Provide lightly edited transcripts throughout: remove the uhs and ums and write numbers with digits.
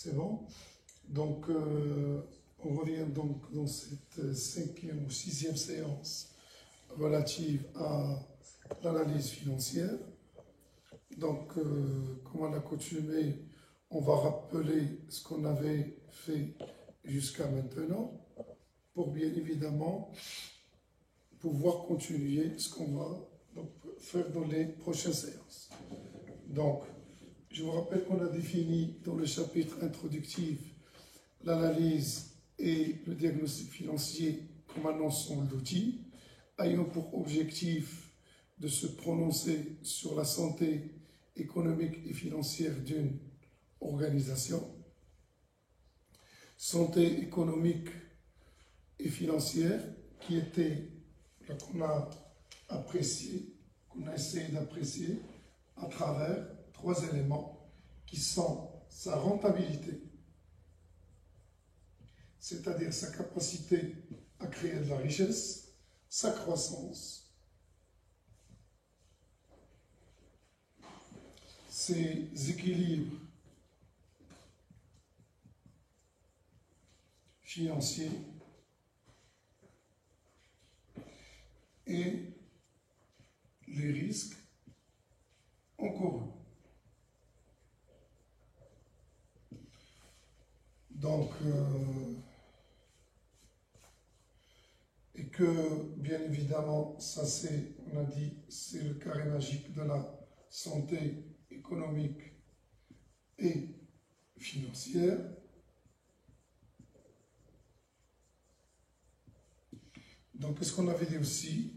C'est bon? Donc, on revient donc dans cette cinquième ou sixième séance relative à l'analyse financière. Donc, comme à l'accoutumée, on va rappeler ce qu'on avait fait jusqu'à maintenant pour bien évidemment pouvoir continuer ce qu'on va donc faire dans les prochaines séances. Donc, je vous rappelle qu'on a défini dans le chapitre introductif l'analyse et le diagnostic financier comme un ensemble d'outils ayant pour objectif de se prononcer sur la santé économique et financière d'une organisation. Santé économique et financière qui était, qu'on a apprécié, qu'on a essayé d'apprécier à travers trois éléments qui sont sa rentabilité, c'est-à-dire sa capacité à créer de la richesse, sa croissance, ses équilibres financiers et les risques encourus. Donc, et que, bien évidemment, ça c'est, on a dit, c'est le carré magique de la santé économique et financière. Donc, qu'est-ce qu'on avait dit aussi?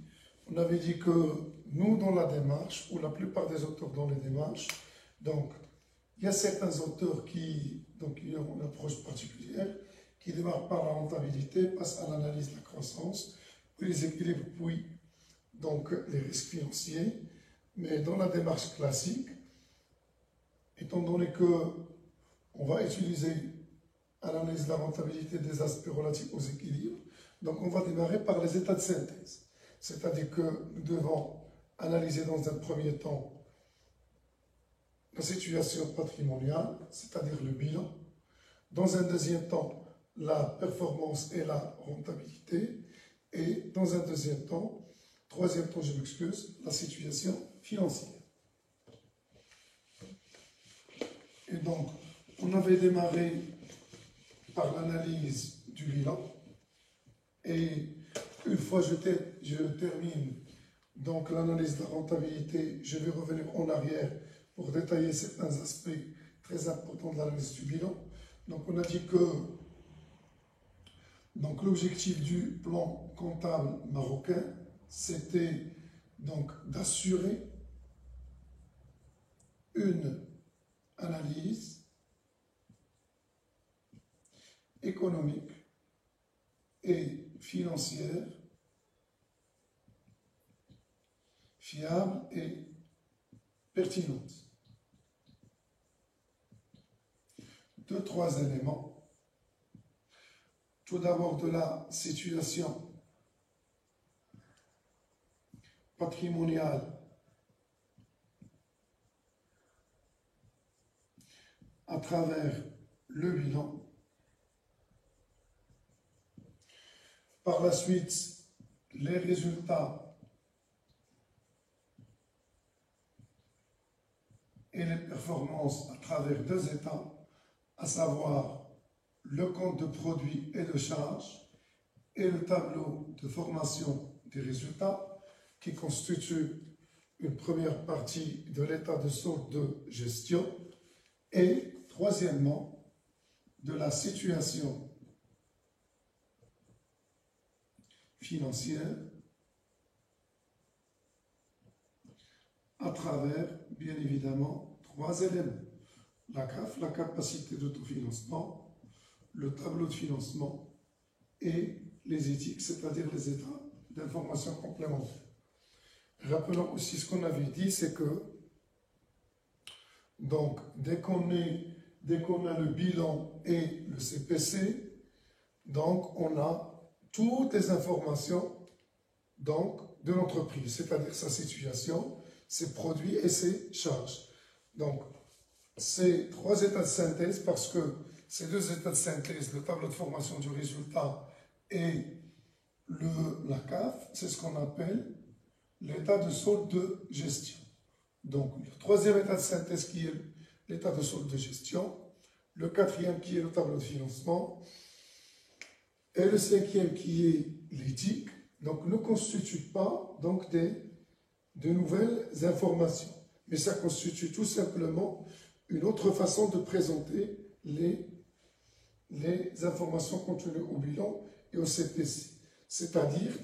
On avait dit que nous, dans la démarche, ou la plupart des auteurs dans les démarches, donc, il y a certains auteurs qui ont une approche particulière, qui démarrent par la rentabilité, passent à l'analyse de la croissance, puis les équilibres, puis donc les risques financiers. Mais dans la démarche classique, étant donné qu'on va utiliser à l'analyse de la rentabilité des aspects relatifs aux équilibres, donc on va démarrer par les états de synthèse. C'est-à-dire que nous devons analyser dans un premier temps la situation patrimoniale, c'est-à-dire le bilan. Dans un deuxième temps, la performance et la rentabilité. Et dans un deuxième temps, troisième temps, je m'excuse, la situation financière. Et donc, on avait démarré par l'analyse du bilan. Et une fois je termine donc l'analyse de la rentabilité, je vais revenir en arrière pour détailler certains aspects très importants de l'analyse du bilan. Donc on a dit que donc l'objectif du plan comptable marocain, c'était donc d'assurer une analyse économique et financière fiable et pertinente. Deux, trois éléments. Tout d'abord de la situation patrimoniale à travers le bilan. Par la suite, les résultats et les performances à travers deux états, à savoir le compte de produits et de charges et le tableau de formation des résultats qui constitue une première partie de l'état de solde de gestion et troisièmement de la situation financière à travers, bien évidemment, trois éléments. La CAF, la capacité d'autofinancement, le tableau de financement et les éthiques, c'est-à-dire les états d'information complémentaires. Rappelons aussi ce qu'on avait dit, c'est que donc, dès qu'on a le bilan et le CPC, donc on a toutes les informations donc, de l'entreprise, c'est-à-dire sa situation, ses produits et ses charges. Donc, ces trois états de synthèse, parce que ces deux états de synthèse, le tableau de formation du résultat et la CAF, c'est ce qu'on appelle l'état de solde de gestion. Donc, le troisième état de synthèse qui est l'état de solde de gestion, le quatrième qui est le tableau de financement, et le cinquième qui est l'éthique, donc ne constitue pas donc de nouvelles informations, mais ça constitue tout simplement une autre façon de présenter les informations contenues au bilan et au CPC, c'est-à-dire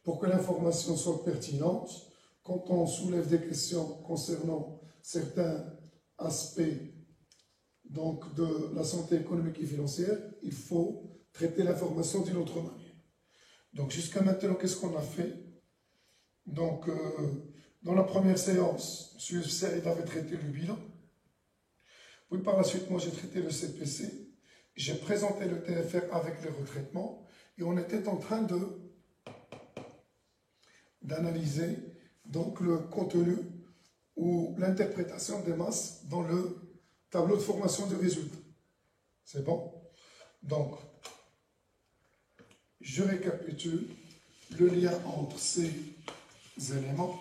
pour que l'information soit pertinente, quand on soulève des questions concernant certains aspects donc, de la santé économique et financière, il faut traiter l'information d'une autre manière. Donc jusqu'à maintenant, qu'est-ce qu'on a fait? Donc, dans la première séance, M. Saïd avait traité le bilan. Puis par la suite, moi j'ai traité le CPC. J'ai présenté le TFR avec les retraitements. Et on était en train d'analyser donc le contenu ou l'interprétation des masses dans le tableau de formation du résultat. C'est bon? Donc, je récapitule le lien entre ces éléments.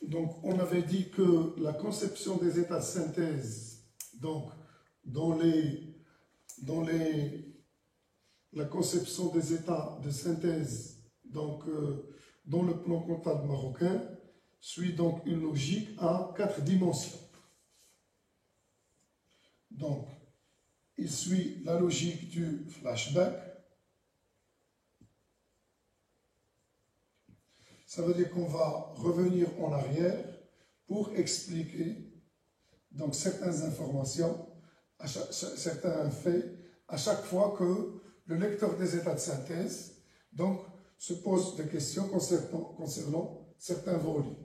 Donc, on avait dit que la conception des états de synthèse, donc, la conception des états de synthèse, donc, dans le plan comptable marocain, suit donc une logique à 4 dimensions. Donc, il suit la logique du flashback. Ça veut dire qu'on va revenir en arrière pour expliquer donc, certaines informations, certains faits, à chaque fois que le lecteur des états de synthèse donc, se pose des questions concernant certains volumes.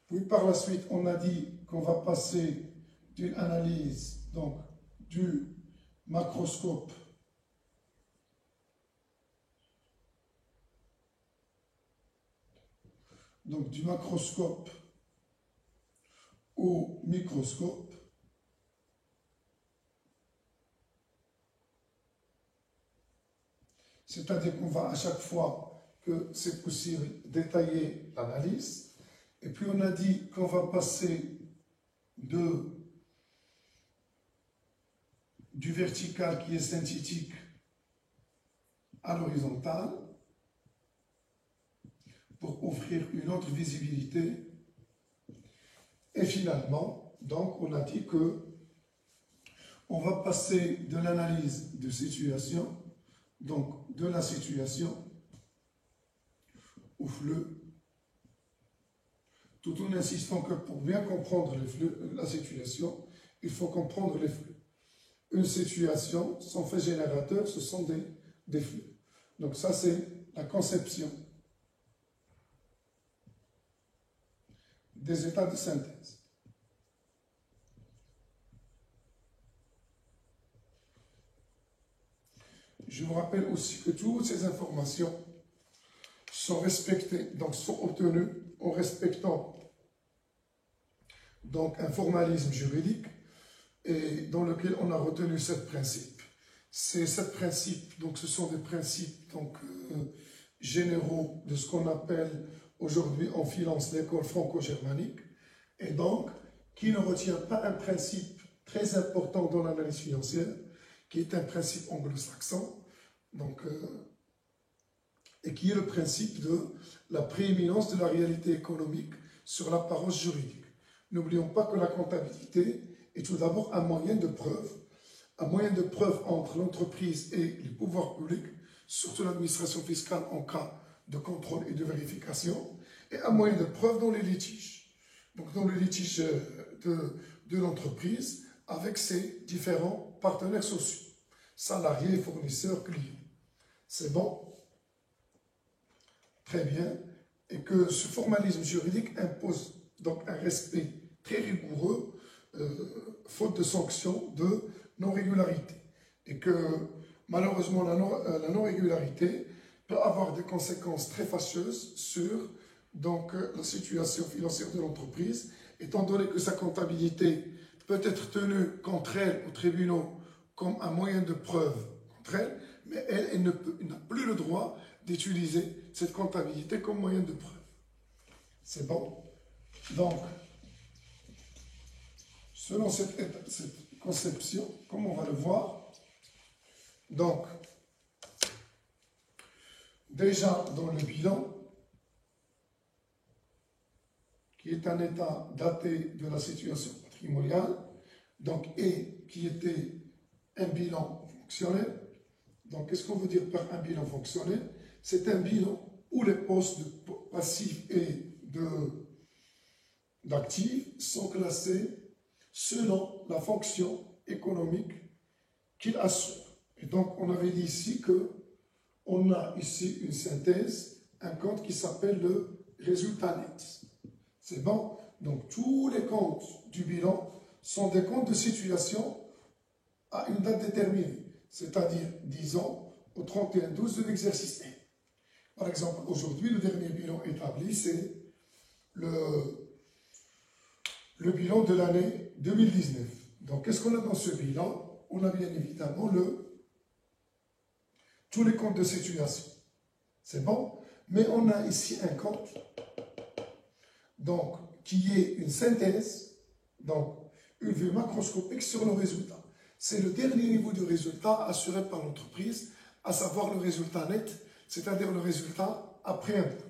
Puis par la suite, on a dit qu'on va passer d'une analyse donc, du macroscope au microscope, c'est-à-dire qu'on va à chaque fois que c'est possible détailler l'analyse, et puis on a dit qu'on va passer du vertical qui est synthétique à l'horizontal pour offrir une autre visibilité. Et finalement, donc, on a dit que on va passer de l'analyse de situation, donc de la situation au flux, tout en insistant que pour bien comprendre le flux, la situation, il faut comprendre les flux. Une situation, son fait générateur, ce sont des flux. Donc ça, c'est la conception des états de synthèse. Je vous rappelle aussi que toutes ces informations sont respectées, donc sont obtenues en respectant donc un formalisme juridique et dans lequel on a retenu 7 principes. Ces 7 principes, donc ce sont des principes donc, généraux de ce qu'on appelle aujourd'hui en finance l'école franco-germanique, et donc qui ne retient pas un principe très important dans l'analyse financière, qui est un principe anglo-saxon, donc, et qui est le principe de la prééminence de la réalité économique sur l'apparence juridique. N'oublions pas que la comptabilité est tout d'abord un moyen de preuve entre l'entreprise et les pouvoirs publics, surtout l'administration fiscale en cas de contrôle et de vérification, et un moyen de preuve dans les litiges. Donc dans les litiges de l'entreprise avec ses différents partenaires sociaux, salariés, fournisseurs, clients. C'est bon? Très bien. Et que ce formalisme juridique impose donc un respect très rigoureux, faute de sanction, de non-régularité. Et que malheureusement, la non-régularité peut avoir des conséquences très fâcheuses sur donc, la situation financière de l'entreprise, étant donné que sa comptabilité peut être tenue contre elle aux tribunaux comme un moyen de preuve contre elle, mais elle n'a plus le droit d'utiliser cette comptabilité comme moyen de preuve. C'est bon. Donc, selon cette conception, comme on va le voir, donc, déjà dans le bilan, qui est un état daté de la situation patrimoniale, donc, et qui était un bilan fonctionnel. Donc, qu'est-ce qu'on veut dire par un bilan fonctionnel? C'est un bilan où les postes de passifs et d'actifs sont classés selon la fonction économique qu'ils assurent. Et donc, on avait dit ici qu'on a ici une synthèse, un compte qui s'appelle le résultat net. C'est bon? Donc, tous les comptes du bilan sont des comptes de situation à une date déterminée, c'est-à-dire, disons, au 31/12 de l'exercice 1. Par exemple, aujourd'hui, le dernier bilan établi, c'est le bilan de l'année 2019. Donc, qu'est-ce qu'on a dans ce bilan? On a bien évidemment tous les comptes de situation. C'est bon? Mais on a ici un compte donc, qui est une synthèse, donc une vue macroscopique sur le résultat. C'est le dernier niveau de résultat assuré par l'entreprise, à savoir le résultat net, c'est-à-dire le résultat après impôt.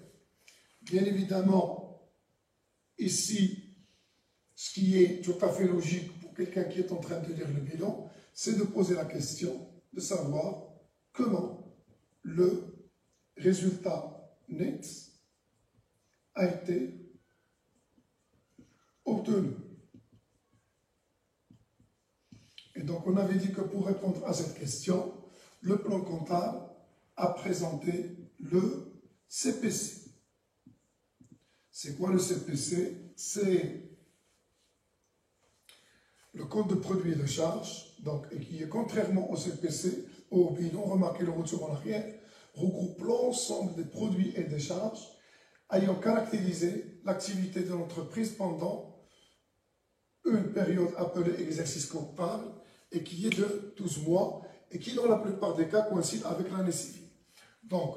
Bien évidemment, ici, ce qui est tout à fait logique pour quelqu'un qui est en train de lire le bilan, c'est de poser la question de savoir comment le résultat net a été obtenu. Et donc, on avait dit que pour répondre à cette question, le plan comptable a présenté le CPC. C'est quoi le CPC? C'est le compte de produits et de charges, donc, et qui est contrairement au CPC, au bilan, remarquez le retour en arrière, regroupe l'ensemble des produits et des charges ayant caractérisé l'activité de l'entreprise pendant une période appelée exercice comptable et qui est de 12 mois et qui, dans la plupart des cas, coïncide avec l'année civile. Donc,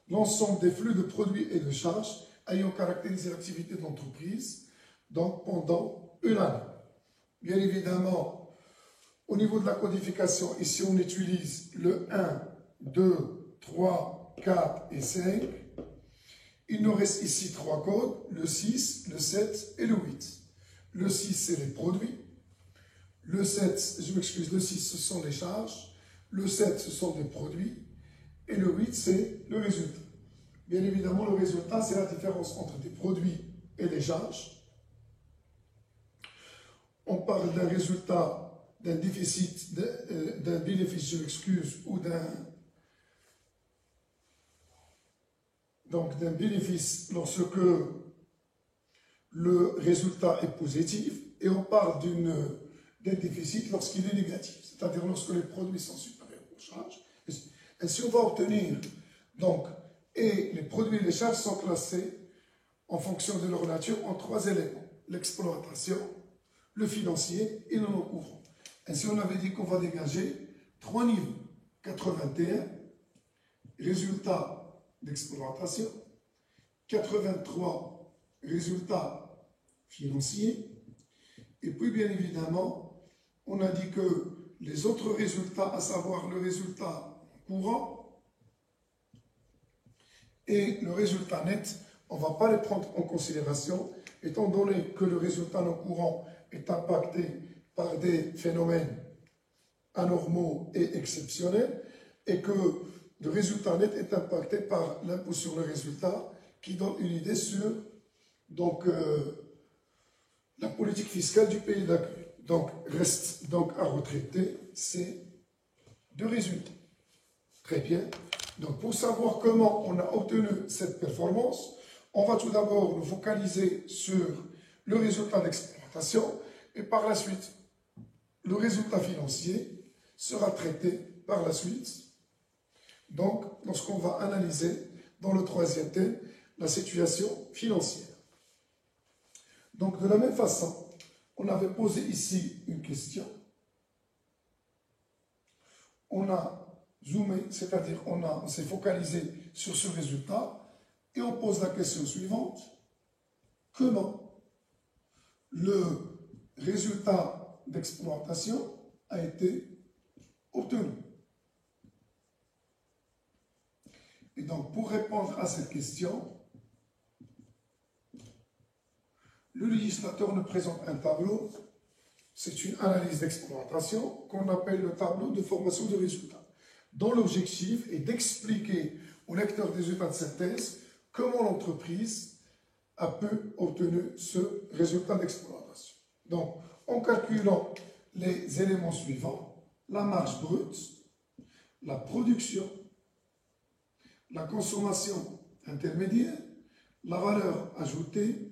l'ensemble des flux de produits et de charges ayant caractérisé l'activité de l'entreprise donc pendant une année. Bien évidemment, au niveau de la codification, ici on utilise le 1, 2, 3, 4 et 5. Il nous reste ici 3 codes, le 6, le 7 et le 8. Le 6, c'est les produits. Le 7, je m'excuse, le 6, ce sont les charges. Le 7, ce sont des produits. Et le 8, c'est le résultat. Bien évidemment, le résultat, c'est la différence entre des produits et des charges. On parle d'un résultat, d'un déficit, d'un bénéfice, je m'excuse, ou d'un bénéfice lorsque le résultat est positif, et on parle d'un déficit lorsqu'il est négatif, c'est-à-dire lorsque les produits sont supérieurs aux charges. Ainsi, on va obtenir, donc, et les produits et les charges sont classés en fonction de leur nature en 3 éléments: l'exploitation, le financier et le non-couvrant. Ainsi, on avait dit qu'on va dégager 3 niveaux: 81, résultats d'exploitation; 83, résultats financiers; et puis, bien évidemment, on a dit que les autres résultats, à savoir le résultat courant et le résultat net, on ne va pas les prendre en considération, étant donné que le résultat non courant est impacté par des phénomènes anormaux et exceptionnels, et que le résultat net est impacté par l'impôt sur le résultat, qui donne une idée sur donc, la politique fiscale du pays d'accueil. Donc, reste donc à retraiter ces 2 résultats. Très bien. Donc, pour savoir comment on a obtenu cette performance, on va tout d'abord nous focaliser sur le résultat d'exploitation et par la suite le résultat financier sera traité par la suite. Donc, lorsqu'on va analyser dans le troisième thème la situation financière. Donc, de la même façon, on avait posé ici une question. On a zoomé, c'est-à-dire on s'est focalisé sur ce résultat et on pose la question suivante. Comment le résultat d'exploitation a été obtenu? Et donc, pour répondre à cette question, le législateur nous présente un tableau. C'est une analyse d'exploitation qu'on appelle le tableau de formation de résultats, dont l'objectif est d'expliquer au lecteur des résultats de synthèse comment l'entreprise a pu obtenir ce résultat d'exploitation. Donc, en calculant les éléments suivants, la marge brute, la production, la consommation intermédiaire, la valeur ajoutée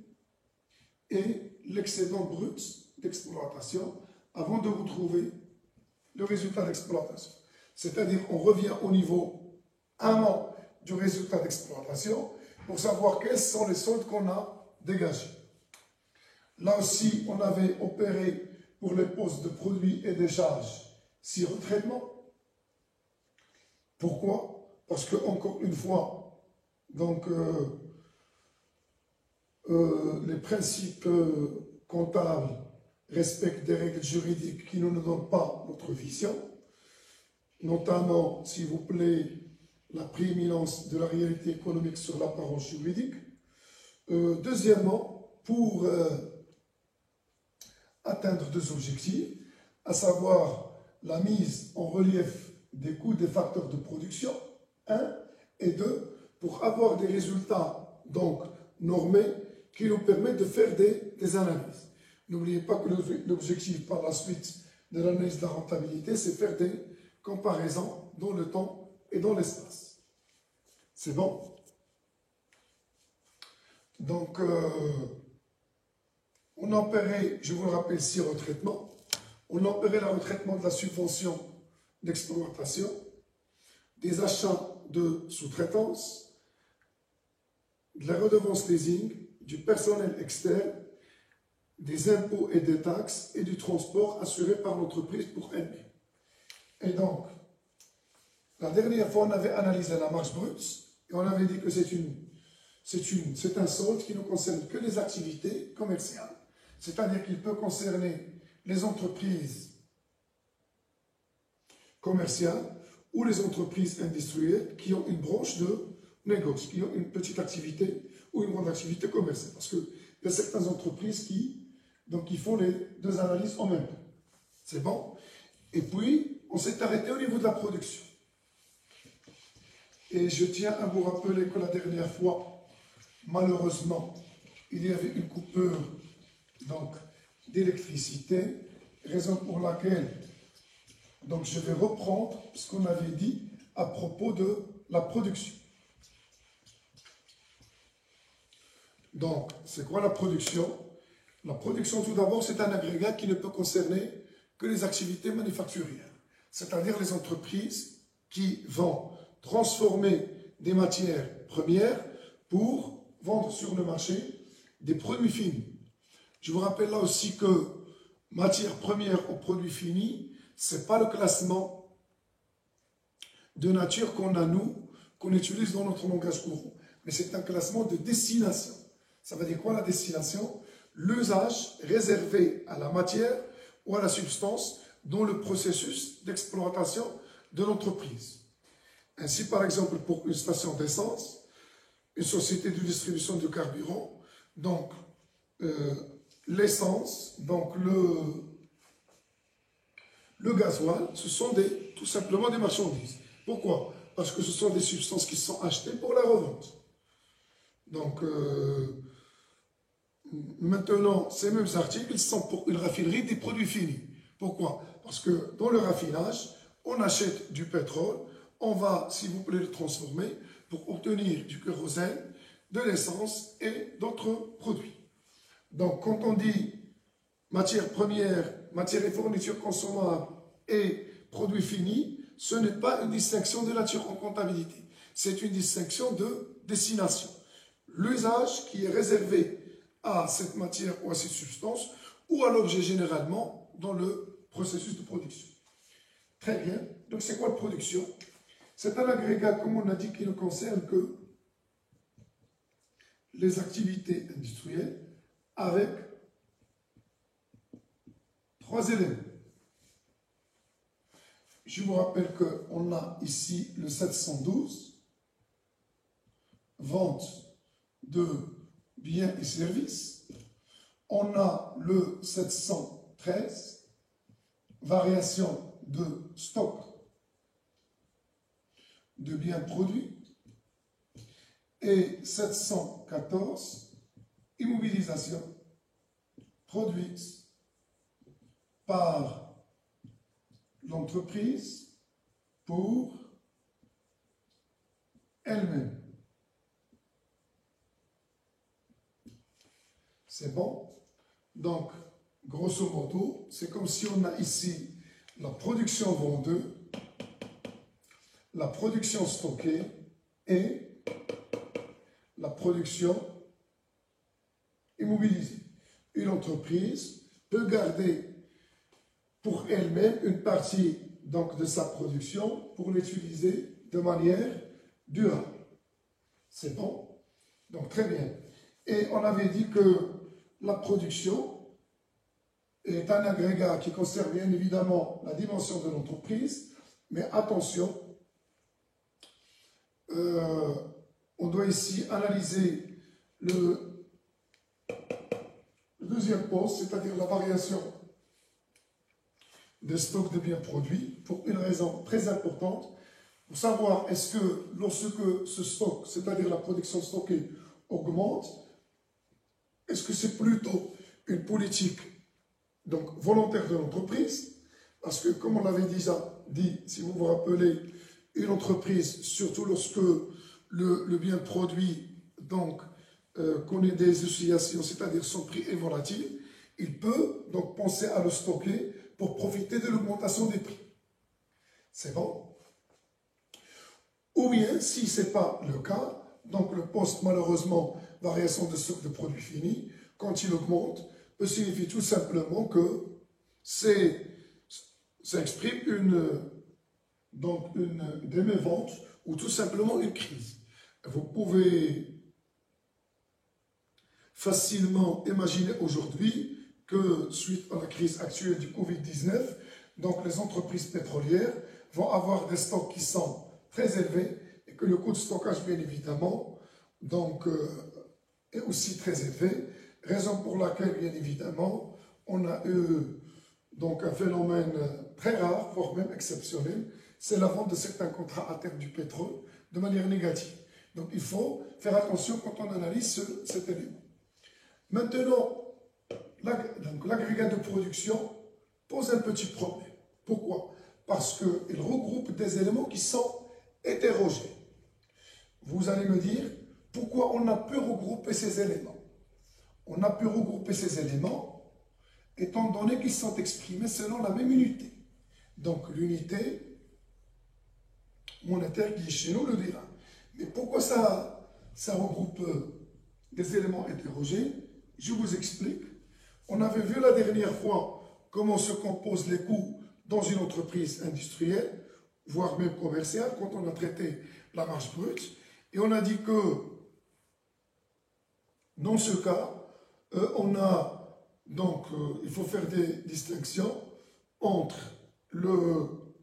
et l'excédent brut d'exploitation avant de retrouver le résultat d'exploitation. C'est-à-dire on revient au niveau amont du résultat d'exploitation pour savoir quels sont les soldes qu'on a dégagés. Là aussi, on avait opéré pour les postes de produits et de charges 6 retraitements. Pourquoi? Parce que, encore une fois, donc, les principes comptables respectent des règles juridiques qui ne nous donnent pas notre vision, notamment, s'il vous plaît, la prééminence de la réalité économique sur l'apparence juridique. Deuxièmement, pour atteindre 2 objectifs, à savoir la mise en relief des coûts des facteurs de production, 1, et 2, pour avoir des résultats donc normés qui nous permettent de faire des analyses. N'oubliez pas que l'objectif par la suite de l'analyse de la rentabilité, c'est faire des comparaisons dans le temps et dans l'espace. C'est bon? Donc, on opérait, je vous le rappelle, 6 retraitements. On opérait le retraitement de la subvention d'exploitation, des achats de sous-traitance, de la redevance leasing, du personnel externe, des impôts et des taxes et du transport assuré par l'entreprise pour elle-même. Et donc, la dernière fois, on avait analysé la marge brute et on avait dit que c'est un solde qui ne concerne que les activités commerciales. C'est-à-dire qu'il peut concerner les entreprises commerciales ou les entreprises industrielles qui ont une branche de négoce, qui ont une petite activité ou une grande activité commerciale. Parce qu'il y a certaines entreprises qui font les 2 analyses en même temps. C'est bon? Et puis, on s'est arrêté au niveau de la production. Et je tiens à vous rappeler que la dernière fois, malheureusement, il y avait une coupure d'électricité, raison pour laquelle je vais reprendre ce qu'on avait dit à propos de la production. Donc, c'est quoi la production? La production, tout d'abord, c'est un agrégat qui ne peut concerner que les activités manufacturières, c'est-à-dire les entreprises qui vont transformer des matières premières pour vendre sur le marché des produits finis. Je vous rappelle là aussi que matière première aux produits finis, ce n'est pas le classement de nature qu'on a, nous, qu'on utilise dans notre langage courant, mais c'est un classement de destination. Ça veut dire quoi la destination? L'usage réservé à la matière ou à la substance dans le processus d'exploitation de l'entreprise. Ainsi, par exemple, pour une station d'essence, une société de distribution de carburant, donc l'essence, donc le gasoil, ce sont tout simplement des marchandises. Pourquoi? Parce que ce sont des substances qui sont achetées pour la revente. Donc, maintenant, ces mêmes articles sont pour une raffinerie des produits finis. Pourquoi? Parce que dans le raffinage, on achète du pétrole, on va, s'il vous plaît, le transformer pour obtenir du kérosène, de l'essence et d'autres produits. Donc, quand on dit matière première, matière et fourniture consommables et produit fini, ce n'est pas une distinction de nature en comptabilité. C'est une distinction de destination. L'usage qui est réservé à cette matière ou à cette substance ou à l'objet généralement dans le processus de production. Très bien. Donc c'est quoi la production? C'est un agrégat, comme on a dit, qui ne concerne que les activités industrielles avec 3 éléments. Je vous rappelle qu'on a ici le 712, vente de biens et services. On a le 713, variation de stock de biens produits. Et 714, immobilisation produite par l'entreprise pour elle-même. C'est bon? Donc, grosso modo, c'est comme si on a ici la production vendue, la production stockée et la production immobilisée. Une entreprise peut garder pour elle-même une partie donc, de sa production pour l'utiliser de manière durable. C'est bon? Donc très bien. Et on avait dit que la production est un agrégat qui concerne bien évidemment la dimension de l'entreprise, mais attention, on doit ici analyser le deuxième poste, c'est-à-dire la variation des stocks de biens produits, pour une raison très importante, pour savoir est-ce que lorsque ce stock, c'est-à-dire la production stockée, augmente, est-ce que c'est plutôt une politique donc, volontaire de l'entreprise, parce que comme on l'avait déjà dit, si vous vous rappelez, une entreprise, surtout lorsque le bien produit donc, connaît des oscillations, c'est-à-dire son prix est volatile, il peut donc penser à le stocker pour profiter de l'augmentation des prix. C'est bon? Ou bien, si ce n'est pas le cas, donc le poste, malheureusement, variation de stock de produits finis, quand il augmente, peut signifier tout simplement que ça exprime une démévente ou tout simplement une crise. Vous pouvez facilement imaginer aujourd'hui que suite à la crise actuelle du Covid-19, donc les entreprises pétrolières vont avoir des stocks qui sont très élevés et que le coût de stockage, bien évidemment, donc, est aussi très élevé, raison pour laquelle, bien évidemment, on a eu donc, un phénomène très rare, voire même exceptionnel, c'est la vente de certains contrats à terme du pétrole de manière négative. Donc il faut faire attention quand on analyse cet élément. Maintenant, l'agrégat de production pose un petit problème. Pourquoi? Parce qu'il regroupe des éléments qui sont hétérogènes. Vous allez me dire, pourquoi on a pu regrouper ces éléments? On a pu regrouper ces éléments étant donné qu'ils sont exprimés selon la même unité. Donc l'unité monétaire qui est chez nous le dira. Mais pourquoi ça regroupe des éléments hétérogènes? Je vous explique. On avait vu la dernière fois comment se composent les coûts dans une entreprise industrielle, voire même commerciale, quand on a traité la marge brute. Et on a dit que dans ce cas, il faut faire des distinctions entre le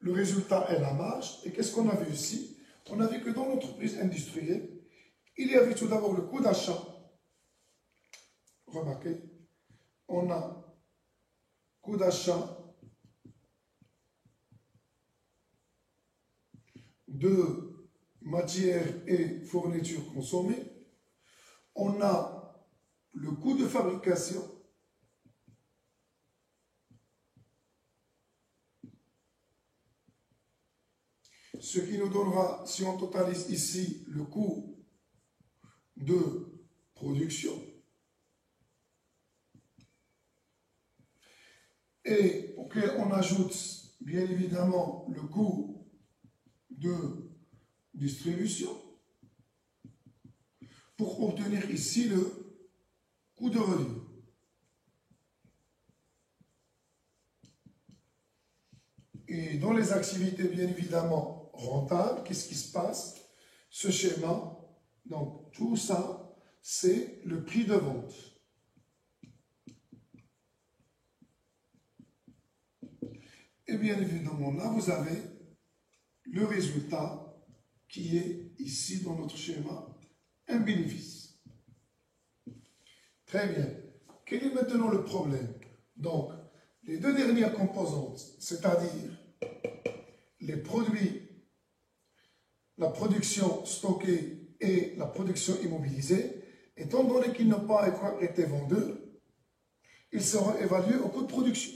résultat et la marge. Et qu'est-ce qu'on a vu ici? On a vu que dans l'entreprise industrielle, il y avait tout d'abord le coût d'achat. Remarquez, on a coût d'achat de matières et fournitures consommées. On a le coût de fabrication. Ce qui nous donnera, si on totalise ici, le coût de production. Et auquel on ajoute bien évidemment le coût de distribution pour obtenir ici le coût de revient. Et dans les activités bien évidemment rentables, qu'est-ce qui se passe? Ce schéma, donc tout ça, c'est le prix de vente. Et bien évidemment, là, vous avez le résultat qui est ici dans notre schéma, un bénéfice. Très bien. Quel est maintenant le problème? Donc, les deux dernières composantes, c'est-à-dire les produits, la production stockée et la production immobilisée, étant donné qu'ils n'ont pas été vendus, ils seront évalués au coût de production.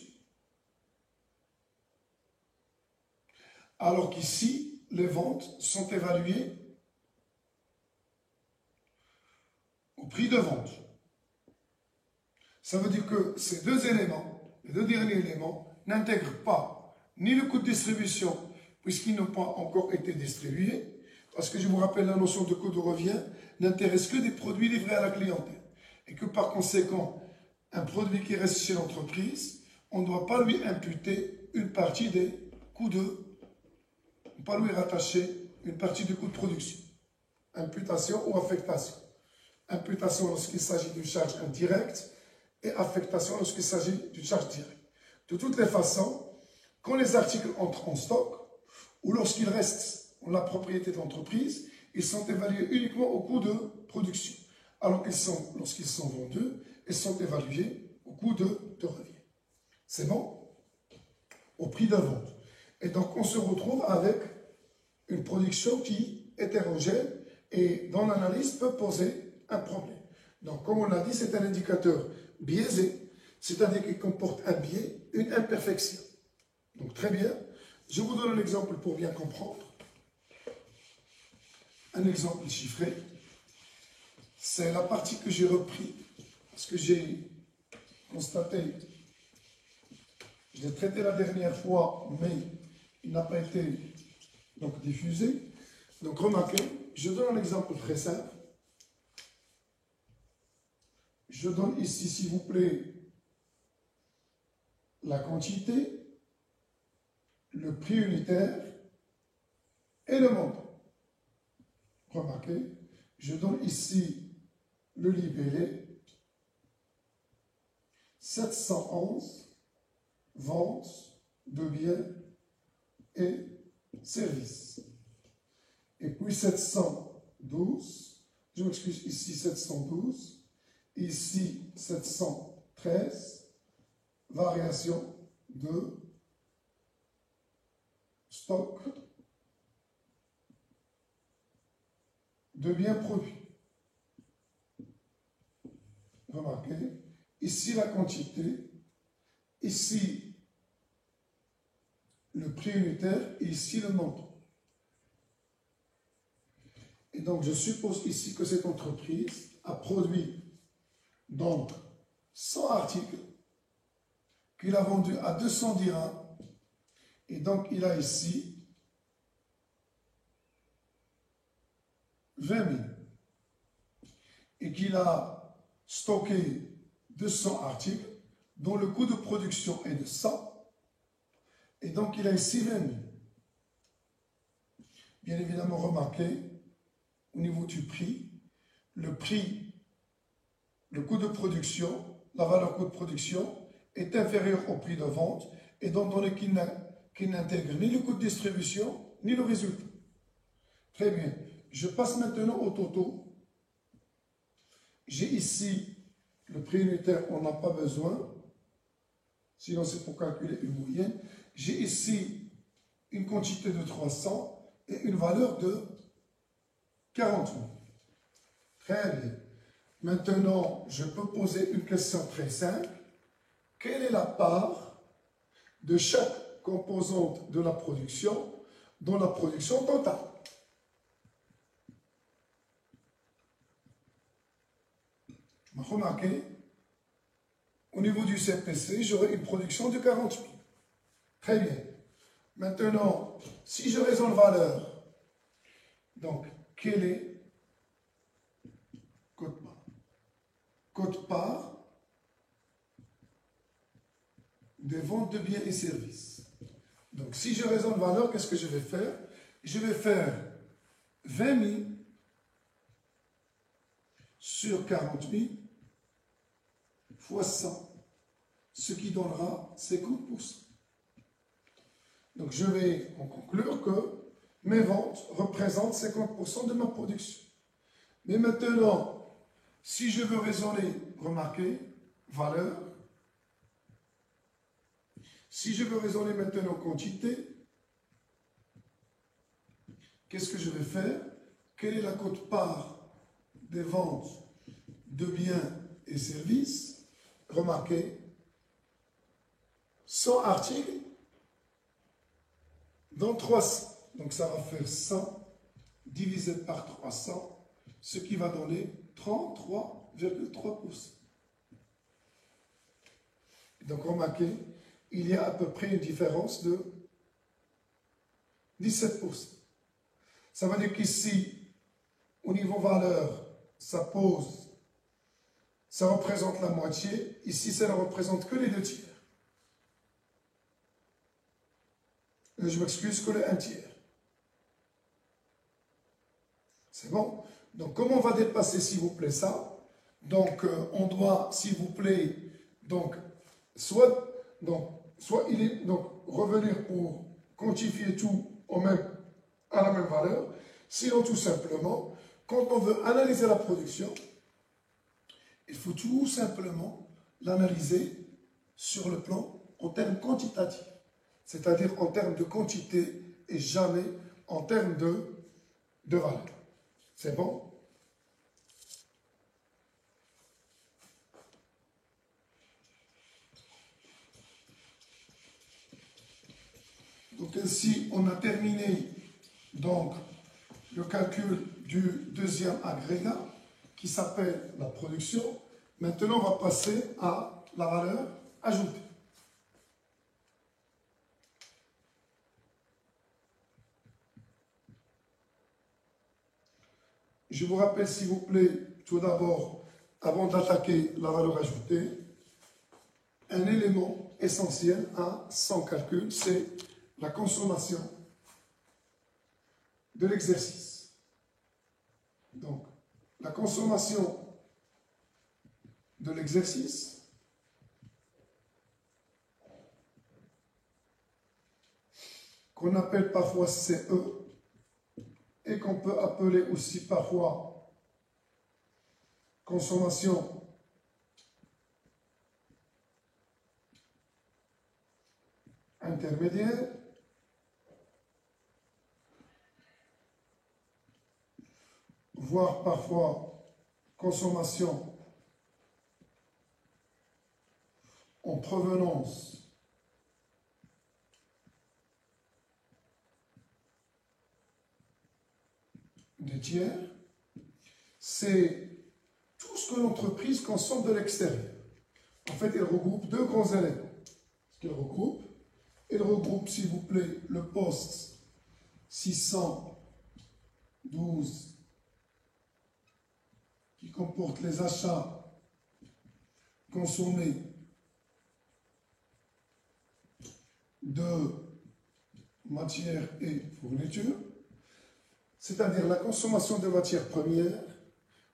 Alors qu'ici, les ventes sont évaluées au prix de vente. Ça veut dire que ces deux éléments, les deux derniers éléments, n'intègrent pas ni le coût de distribution, puisqu'ils n'ont pas encore été distribués, parce que je vous rappelle, la notion de coût de revient n'intéresse que des produits livrés à la clientèle. Et que par conséquent, un produit qui reste chez l'entreprise, on ne doit pas lui imputer une partie des coûts de... On ne doit pas lui rattacher une partie du coût de production. Imputation ou affectation. Imputation lorsqu'il s'agit d'une charge indirecte et affectation lorsqu'il s'agit d'une charge directe. De toutes les façons, quand les articles entrent en stock ou lorsqu'ils restent en la propriété de l'entreprise, ils sont évalués uniquement au coût de production. Alors qu'ils sont, lorsqu'ils sont vendus, ils sont évalués au coût de revient. C'est bon? Au prix de vente. Et donc, on se retrouve avec une production qui est hétérogène et dont l'analyse peut poser un problème. Donc, comme on l'a dit, c'est un indicateur biaisé, c'est-à-dire qu'il comporte un biais, une imperfection. Donc, très bien. Je vous donne un exemple pour bien comprendre. Un exemple chiffré. C'est la partie que j'ai repris, parce que j'ai constaté, je l'ai traité la dernière fois, mais il n'a pas été donc diffusé. Donc remarquez, je donne un exemple très simple. Je donne ici, s'il vous plaît, la quantité, le prix unitaire et le montant. Remarquez, je donne ici le libellé, 711, vente de biens et services. Et puis 712, je m'excuse, ici 712, ici 713, variation de stock de biens produits. Remarquez, ici la quantité, ici le prix unitaire et ici le montant. Et donc je suppose ici que cette entreprise a produit donc 100 articles qu'il a vendus à 200 dirhams et donc il a ici 20 000 et qu'il a stocké 200 articles dont le coût de production est de 100 et donc il a ici 20 000. Bien évidemment, remarquez au niveau du prix, le coût de production, la valeur coût de production est inférieur au prix de vente et donc donné qu'il n'intègre ni le coût de distribution ni le résultat. Très bien. Je passe maintenant au totaux. J'ai ici le prix unitaire, on n'a pas besoin, sinon c'est pour calculer une moyenne. J'ai ici une quantité de 300 et une valeur de 40 000. Très bien. Maintenant, je peux poser une question très simple. Quelle est la part de chaque composante de la production dans la production totale? Remarquez, au niveau du CPC, j'aurai une production de 40 000. Très bien. Maintenant, si je raisonne valeur, donc, quel est quote-part? Quote-part des ventes de biens et services. Donc, si je raisonne valeur, qu'est-ce que je vais faire? Je vais faire 20 000 sur 40 000 fois 100, ce qui donnera 50%. Donc, je vais en conclure que mes ventes représentent 50% de ma production. Mais maintenant, si je veux raisonner, remarquez, valeur, si je veux raisonner maintenant quantité, qu'est-ce que je vais faire? Quelle est la quote-part des ventes de biens et services? Remarquez, 100 articles dans 300. Donc ça va faire 100 divisé par 300, ce qui va donner 33,3%. Donc remarquez, il y a à peu près une différence de 17%. Ça veut dire qu'ici, au niveau valeur, ça représente la moitié. Ici, ça ne représente que les 2 tiers. Je m'excuse, que le 1 tiers. C'est bon? Donc, comment on va dépasser, s'il vous plaît, ça? Donc, on doit, s'il vous plaît, donc, soit revenir pour quantifier tout à la même valeur. Sinon, tout simplement, quand on veut analyser la production, il faut tout simplement l'analyser sur le plan en termes quantitatifs, c'est-à-dire en termes de quantité et jamais en termes de valeur. C'est bon? Donc ainsi, on a terminé donc le calcul du deuxième agrégat qui s'appelle la production. Maintenant, on va passer à la valeur ajoutée. Je vous rappelle, s'il vous plaît, tout d'abord, avant d'attaquer la valeur ajoutée, un élément essentiel à son calcul, c'est la consommation de l'exercice. Donc, la consommation de l'exercice qu'on appelle parfois CE et qu'on peut appeler aussi parfois consommation intermédiaire, voire parfois consommation en provenance des tiers, c'est tout ce que l'entreprise consomme de l'extérieur. En fait, il regroupe 2 grands éléments. Il regroupe, s'il vous plaît, le poste 612 qui comporte les achats consommés de matières et fournitures, c'est-à-dire la consommation de matières premières,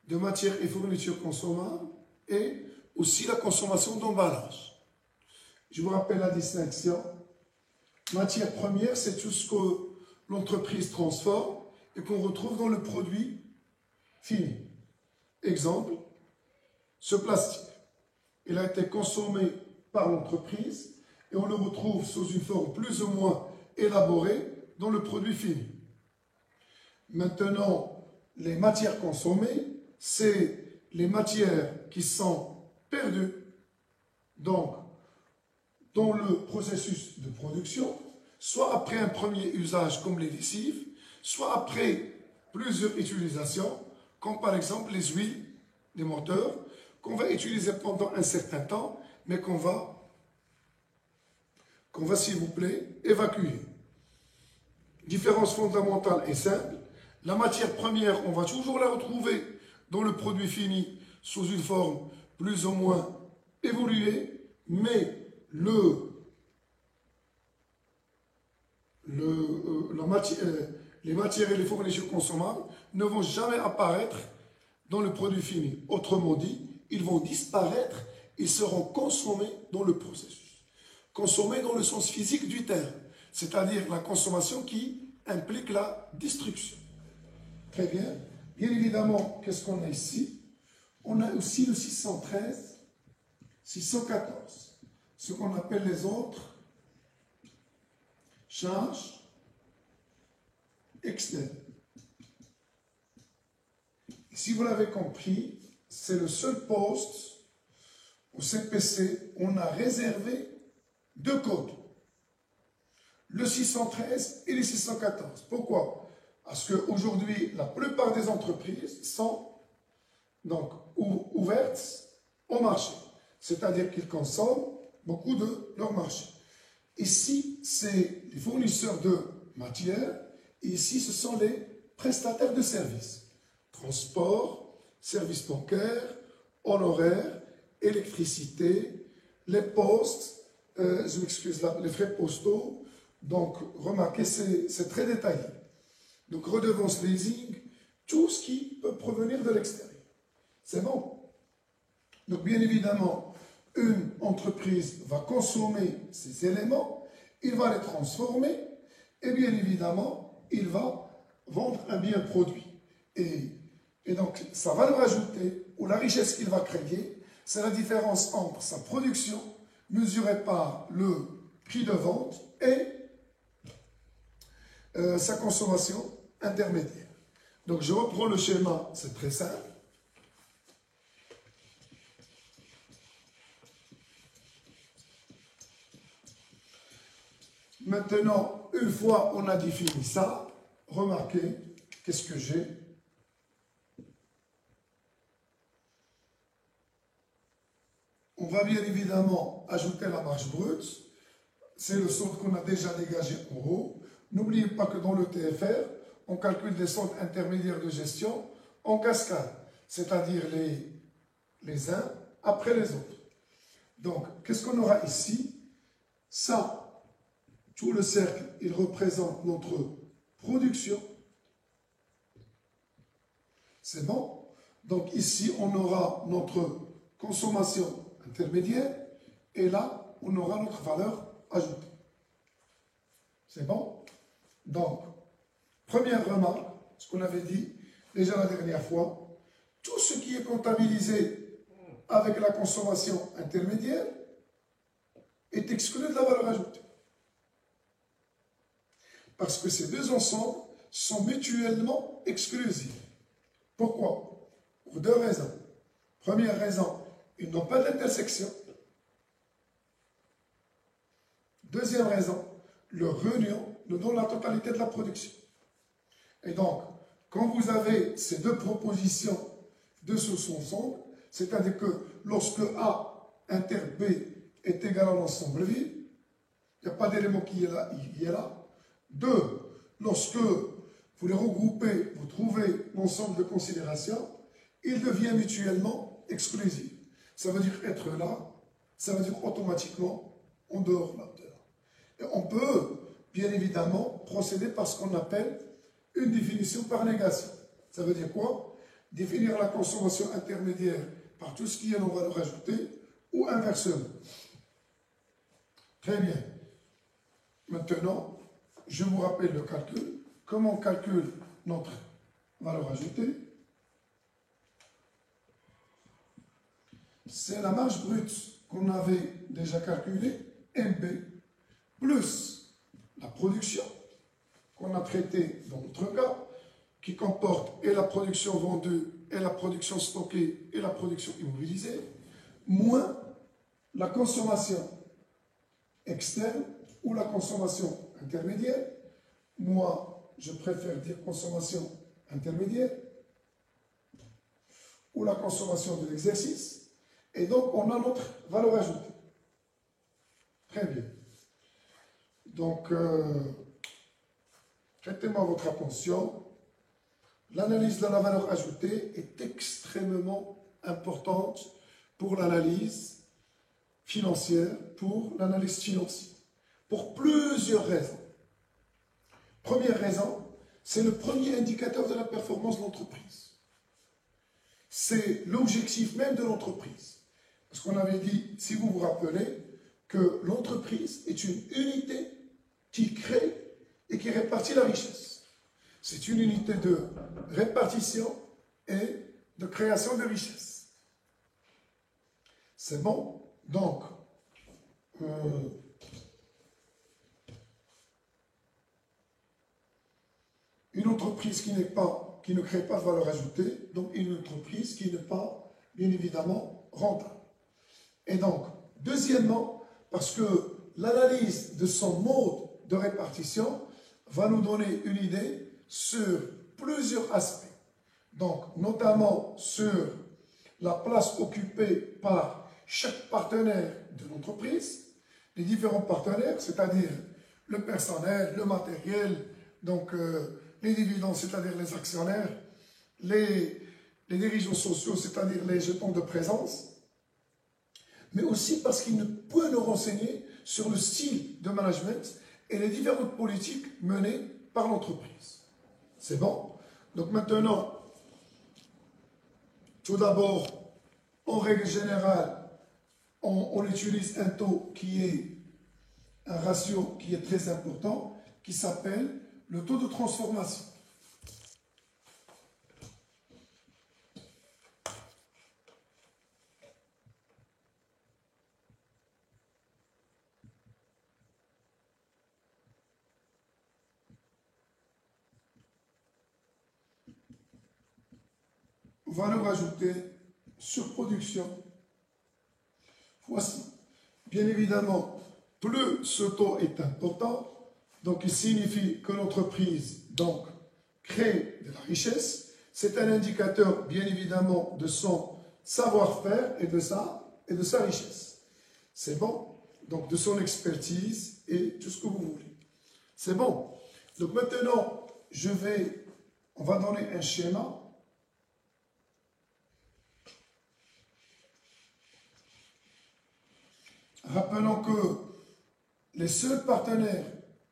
de matières et fournitures consommables, et aussi la consommation d'emballage. Je vous rappelle la distinction. Matière première, c'est tout ce que l'entreprise transforme et qu'on retrouve dans le produit fini. Exemple, ce plastique. Il a été consommé par l'entreprise et on le retrouve sous une forme plus ou moins élaborée dans le produit fini. Maintenant, les matières consommées, c'est les matières qui sont perdues. Donc, dans le processus de production, soit après un premier usage comme les lessives, soit après plusieurs utilisations, comme par exemple les huiles des moteurs, qu'on va utiliser pendant un certain temps, mais qu'on va, s'il vous plaît, évacuer. différence fondamentale est simple. La matière première, on va toujours la retrouver dans le produit fini sous une forme plus ou moins évoluée, mais les matières et les fournitures consommables ne vont jamais apparaître dans le produit fini. Autrement dit, ils vont disparaître, ils seront consommés dans le processus. Consommés dans le sens physique du terme, c'est-à-dire la consommation qui implique la destruction. Très bien. Bien évidemment, qu'est-ce qu'on a ici? On a aussi le 613, 614, ce qu'on appelle les autres charges externes. Si vous l'avez compris, c'est le seul poste au CPC où on a réservé deux codes, le 613 et le 614. Pourquoi? Parce qu'aujourd'hui, la plupart des entreprises sont donc ouvertes au marché, c'est-à-dire qu'ils consomment beaucoup de leur marché. Ici, c'est les fournisseurs de matières, et ici, ce sont les prestataires de services. Transport, services bancaires, honoraires, électricité, les postes, je m'excuse là, les frais postaux. Donc, remarquez, c'est très détaillé. Donc, redevance leasing, tout ce qui peut provenir de l'extérieur. C'est bon. Donc, bien évidemment, une entreprise va consommer ces éléments, il va les transformer, et bien évidemment, il va vendre un bien produit. Et donc, sa valeur ajoutée, ou la richesse qu'il va créer, c'est la différence entre sa production, mesurée par le prix de vente, et sa consommation intermédiaire. Donc, je reprends le schéma, c'est très simple. Maintenant, une fois on a défini ça, remarquez, qu'est-ce que j'ai? On va bien évidemment ajouter la marge brute. C'est le solde qu'on a déjà dégagé en haut. N'oubliez pas que dans le TFR, on calcule des soldes intermédiaires de gestion en cascade, c'est-à-dire les uns après les autres. Donc, qu'est-ce qu'on aura ici? Ça, tout le cercle, il représente notre production. C'est bon? Donc ici, on aura notre consommation intermédiaire et là, on aura notre valeur ajoutée. C'est bon? Donc, première remarque, ce qu'on avait dit déjà la dernière fois, tout ce qui est comptabilisé avec la consommation intermédiaire est exclu de la valeur ajoutée. Parce que ces deux ensembles sont mutuellement exclusifs. Pourquoi? Pour deux raisons. Première raison, ils n'ont pas d'intersection. Deuxième raison, leur réunion nous donne la totalité de la production. Et donc, quand vous avez ces deux propositions de ce ensemble, c'est-à-dire que lorsque A inter B est égal à l'ensemble vide, il n'y a pas d'élément qui est là, il est là. Deux, lorsque vous les regroupez, vous trouvez l'ensemble de considérations, il devient mutuellement exclusif. Ça veut dire être là, ça veut dire automatiquement en dehors là. Et on peut, bien évidemment, procéder par ce qu'on appelle une définition par négation. Ça veut dire quoi? Définir la consommation intermédiaire par tout ce qui est en valeur ajoutée ou inversement. Très bien. Maintenant, je vous rappelle le calcul. Comment on calcule notre valeur ajoutée? C'est la marge brute qu'on avait déjà calculée, MB, plus la production qu'on a traitée dans notre cas, qui comporte et la production vendue, et la production stockée, et la production immobilisée, moins la consommation externe ou la consommation intermédiaire. Moi, je préfère dire consommation intermédiaire ou la consommation de l'exercice. Et donc, on a notre valeur ajoutée. Très bien. Donc, prêtez-moi votre attention. L'analyse de la valeur ajoutée est extrêmement importante pour l'analyse financière, pour l'analyse financière, pour plusieurs raisons. Première raison, c'est le premier indicateur de la performance de l'entreprise. C'est l'objectif même de l'entreprise. Parce qu'on avait dit, si vous vous rappelez, que l'entreprise est une unité qui crée et qui répartit la richesse. C'est une unité de répartition et de création de richesse. C'est bon? Donc, une entreprise qui ne crée pas de valeur ajoutée, donc une entreprise qui n'est pas, bien évidemment, rentable. Et donc, deuxièmement, parce que l'analyse de son mode de répartition va nous donner une idée sur plusieurs aspects. Donc, notamment sur la place occupée par chaque partenaire de l'entreprise, les différents partenaires, c'est-à-dire le personnel, le matériel, donc les dividendes, c'est-à-dire les actionnaires, les dirigeants sociaux, c'est-à-dire les jetons de présence, mais aussi parce qu'il peut nous renseigner sur le style de management et les différentes politiques menées par l'entreprise. C'est bon? Donc maintenant, tout d'abord, en règle générale, on utilise un taux qui est un ratio qui est très important, qui s'appelle le taux de transformation. Valeur ajoutée, surproduction. Voici. Bien évidemment, plus ce taux est important, donc il signifie que l'entreprise donc crée de la richesse. C'est un indicateur, bien évidemment, de son savoir-faire et de sa richesse. C'est bon? Donc de son expertise et tout ce que vous voulez. C'est bon? Donc maintenant, on va donner un schéma. Rappelons que les seuls partenaires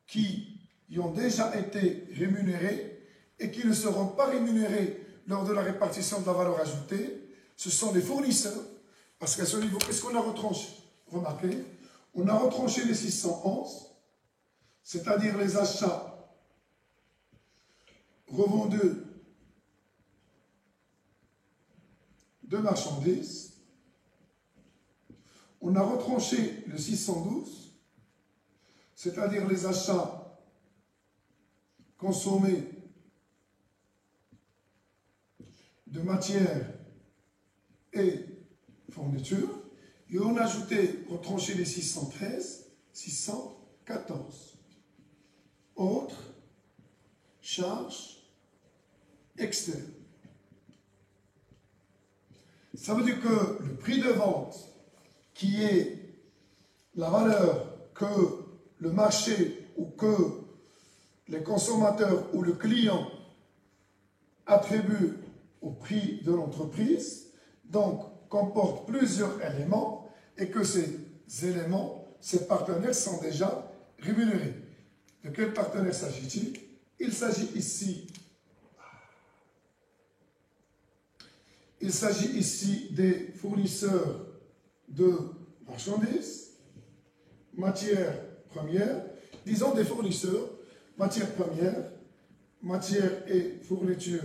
qui y ont déjà été rémunérés et qui ne seront pas rémunérés lors de la répartition de la valeur ajoutée, ce sont les fournisseurs. Parce qu'à ce niveau, qu'est-ce qu'on a retranché? Remarquez, on a retranché les 611, c'est-à-dire les achats revendus de marchandises. On a retranché le 612, c'est-à-dire les achats consommés de matières et fournitures. Et on a retranché les 613, 614. Autres charges externes. Ça veut dire que le prix de vente, qui est la valeur que le marché ou que les consommateurs ou le client attribuent au prix de l'entreprise, donc comporte plusieurs éléments et que ces éléments, ces partenaires sont déjà rémunérés. De quel partenaire s'agit-il? Il s'agit ici des fournisseurs de marchandises, matières premières, disons des fournisseurs, matières premières, matières et fournitures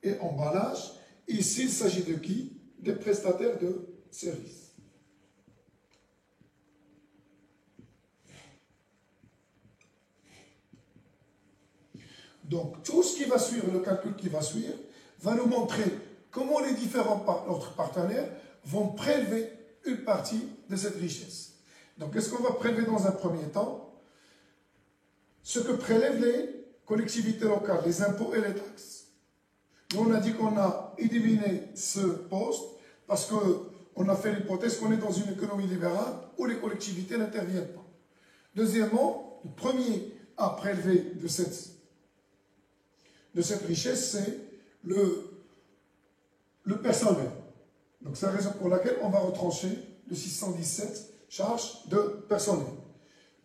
et emballage. Ici, il s'agit de qui? Des prestataires de services. Donc, tout ce qui va suivre, le calcul qui va suivre, va nous montrer comment les différents autres partenaires vont prélever une partie de cette richesse. Donc, qu'est-ce qu'on va prélever dans un premier temps? Ce que prélèvent les collectivités locales, les impôts et les taxes. Nous, on a dit qu'on a éliminé ce poste parce qu'on a fait l'hypothèse qu'on est dans une économie libérale où les collectivités n'interviennent pas. Deuxièmement, le premier à prélever de cette richesse, c'est le personnel. Donc c'est la raison pour laquelle on va retrancher le 617 charges de personnel.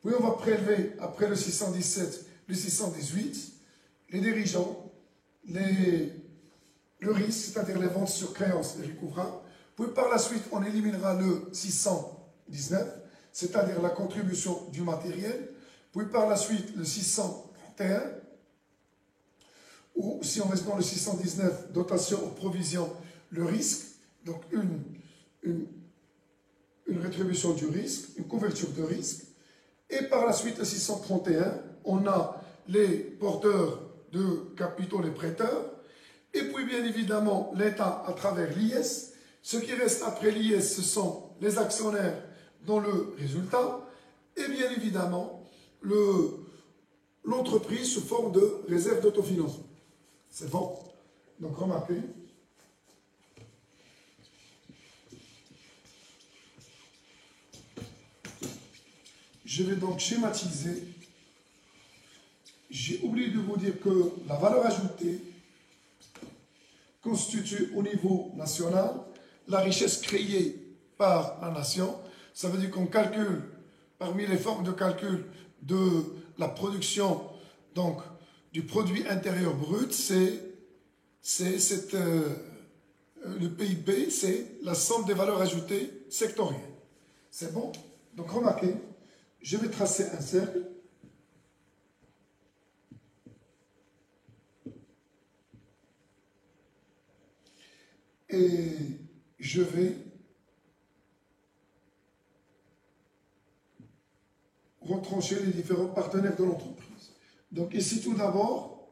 Puis on va prélever, après le 617, le 618, les dirigeants, le risque, c'est-à-dire les ventes sur créances, les recouvrants. Puis par la suite, on éliminera le 619, c'est-à-dire la contribution du matériel. Puis par la suite, le 631, ou si on reste dans le 619, dotation aux provisions, le risque, donc une rétribution du risque, une couverture de risque. Et par la suite, le 631, on a les porteurs de capitaux, les prêteurs. Et puis, bien évidemment, l'État à travers l'IS. Ce qui reste après l'IS, ce sont les actionnaires dans le résultat. Et bien évidemment, l'entreprise sous forme de réserve d'autofinancement. C'est bon. Donc, remarquez. Je vais donc schématiser. J'ai oublié de vous dire que la valeur ajoutée constitue au niveau national la richesse créée par la nation. Ça veut dire qu'on calcule, parmi les formes de calcul de la production, donc du produit intérieur brut, le PIB, c'est la somme des valeurs ajoutées sectorielles. C'est bon? Donc remarquez, je vais tracer un cercle. Et je vais retrancher les différents partenaires de l'entreprise. Donc ici, tout d'abord,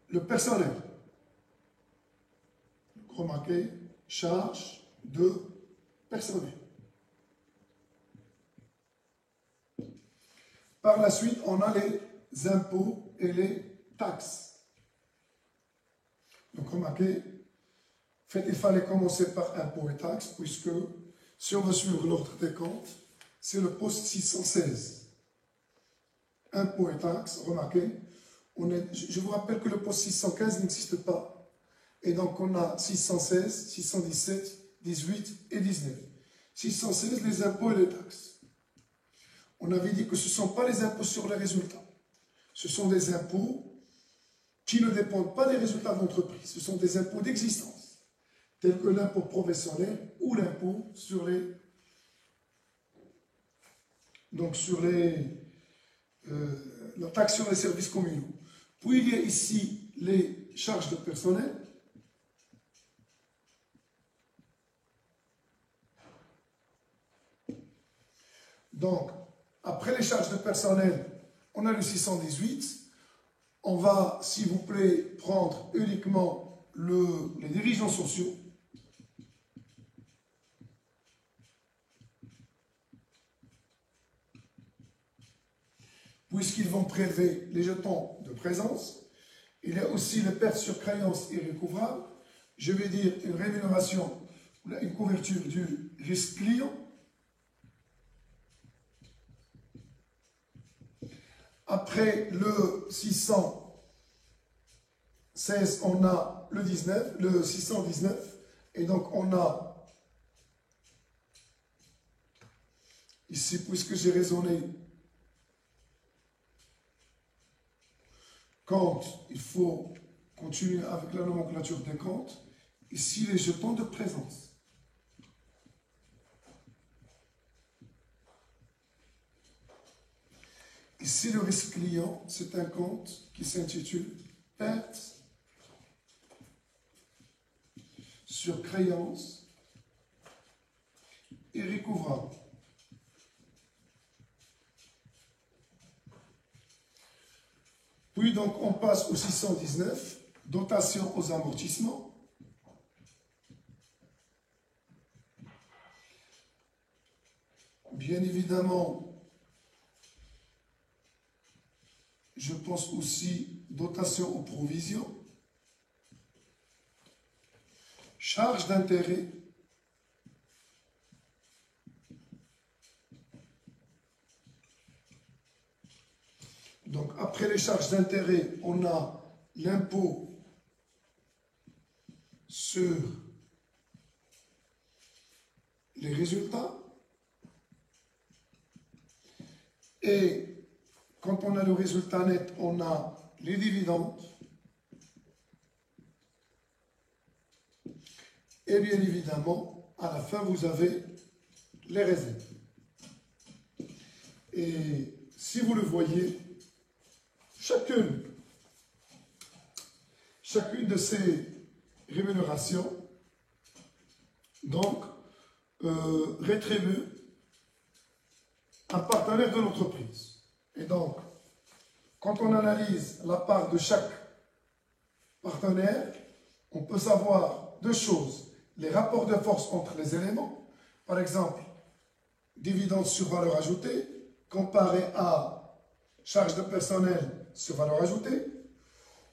le personnel. Donc, remarquez, charge de personnel. Par la suite, on a les impôts et les taxes. Donc remarquez, en fait, il fallait commencer par impôts et taxes, puisque si on veut suivre l'ordre des comptes, c'est le poste 616. Impôts et taxes, remarquez, je vous rappelle que le poste 615 n'existe pas. Et donc on a 616, 617, 18 et 19. 616, les impôts et les taxes. On avait dit que ce ne sont pas les impôts sur les résultats. Ce sont des impôts qui ne dépendent pas des résultats de l'entreprise. Ce sont des impôts d'existence, tels que l'impôt professionnel ou l'impôt sur la taxe sur les services communaux. Puis il y a ici les charges de personnel. Donc, après les charges de personnel, on a le 618. On va, s'il vous plaît, prendre uniquement les dirigeants sociaux. Puisqu'ils vont prélever les jetons de présence. Il y a aussi les pertes sur créances irrécouvrables. Je vais dire une rémunération, une couverture du risque client. Après le 616, on a le 619. Et donc on a, ici, puisque j'ai raisonné, quand il faut continuer avec la nomenclature des comptes, ici les jetons de présence. Ici, le risque client, c'est un compte qui s'intitule perte sur créance irrécouvrable. Puis donc on passe au 619, dotation aux amortissements. Bien évidemment, je pense aussi dotation aux provisions, charge d'intérêt, Donc, après les charges d'intérêt, on a l'impôt sur les résultats. Et quand on a le résultat net, on a les dividendes. Et bien évidemment, à la fin, vous avez les réserves. Et si vous le voyez, chacune de ces rémunérations, donc, rétribue un partenaire de l'entreprise. Et donc, quand on analyse la part de chaque partenaire, on peut savoir deux choses. Les rapports de force entre les éléments, par exemple, dividendes sur valeur ajoutée, comparé à charge de personnel sur valeur ajoutée.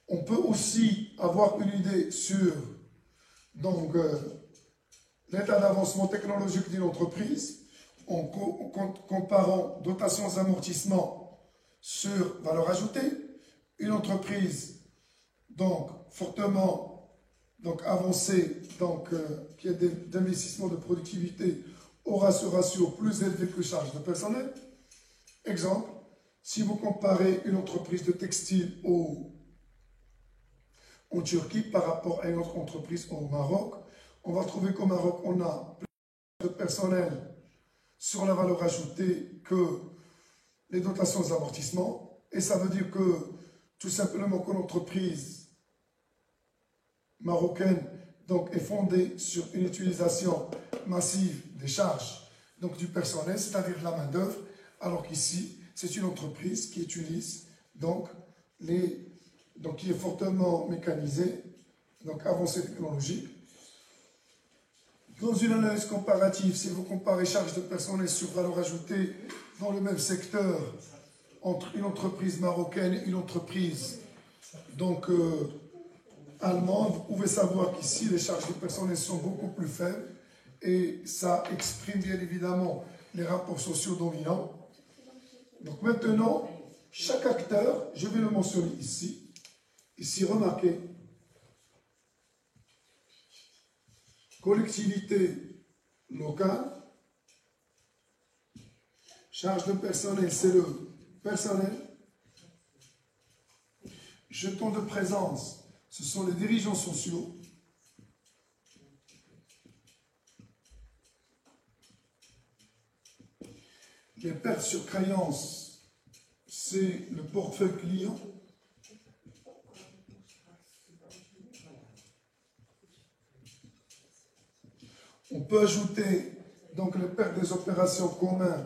On peut aussi avoir une idée sur donc, l'état d'avancement technologique d'une entreprise en comparant dotations amortissement sur valeur ajoutée. Une entreprise donc fortement avancée, qui a d'investissement de productivité, aura ce ratio plus élevé que charge de personnel. Exemple, si vous comparez une entreprise de textile en Turquie par rapport à une autre entreprise au Maroc, on va trouver qu'au Maroc, on a plus de personnel sur la valeur ajoutée que les dotations d'amortissement. Et ça veut dire que, tout simplement, que l'entreprise marocaine est fondée sur une utilisation massive des charges du personnel, c'est-à-dire de la main-d'œuvre, alors qu'ici, c'est une entreprise qui utilise qui est fortement mécanisée, avancée technologique. Dans une analyse comparative, si vous comparez charges de personnel sur valeur ajoutée dans le même secteur entre une entreprise marocaine et une entreprise allemande, vous pouvez savoir qu'ici les charges de personnel sont beaucoup plus faibles et ça exprime bien évidemment les rapports sociaux dominants. Donc maintenant, chaque acteur, je vais le mentionner ici, remarquez, collectivité locale, charge de personnel, c'est le personnel, jetons de présence, ce sont les dirigeants sociaux, les pertes sur créance, c'est le portefeuille client. On peut ajouter les pertes des opérations communes,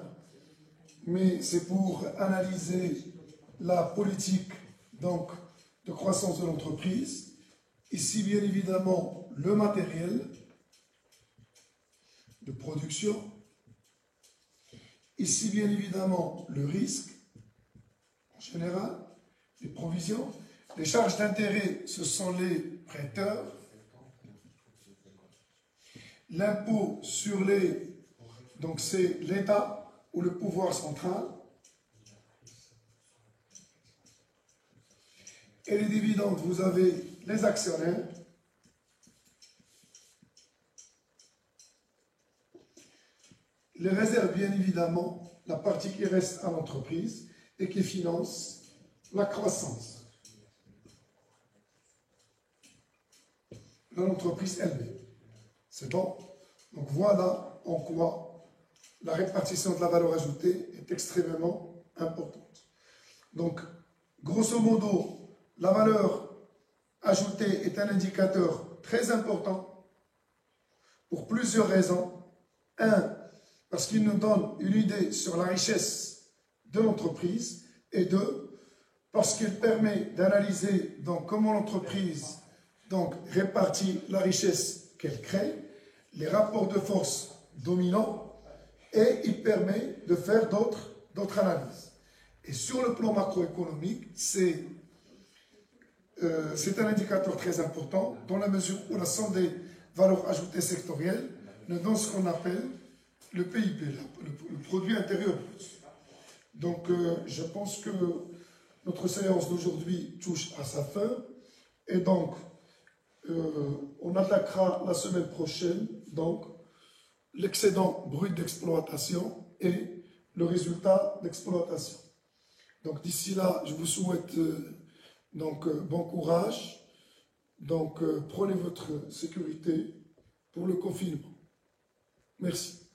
mais c'est pour analyser la politique de croissance de l'entreprise. Ici, bien évidemment, le matériel de production. Ici, bien évidemment, le risque, en général, les provisions. Les charges d'intérêt, ce sont les prêteurs. L'impôt sur les... c'est l'État ou le pouvoir central. Et les dividendes, vous avez les actionnaires. Les réserves, bien évidemment, la partie qui reste à l'entreprise et qui finance la croissance de l'entreprise elle-même. C'est bon? Donc voilà en quoi la répartition de la valeur ajoutée est extrêmement importante. Donc, grosso modo, la valeur ajoutée est un indicateur très important pour plusieurs raisons. Un, parce qu'il nous donne une idée sur la richesse de l'entreprise. Et deux, parce qu'il permet d'analyser comment l'entreprise répartit la richesse qu'elle crée, les rapports de force dominants, et il permet de faire d'autres analyses. Et sur le plan macroéconomique, c'est un indicateur très important dans la mesure où la somme des valeurs ajoutées sectorielles nous donne ce qu'on appelle le PIB, le produit intérieur brut. Donc je pense que notre séance d'aujourd'hui touche à sa fin. Et donc, on attaquera la semaine prochaine, donc, l'excédent brut d'exploitation et le résultat d'exploitation. Donc, d'ici là, je vous souhaite bon courage. Donc, prenez votre sécurité pour le confinement. Merci.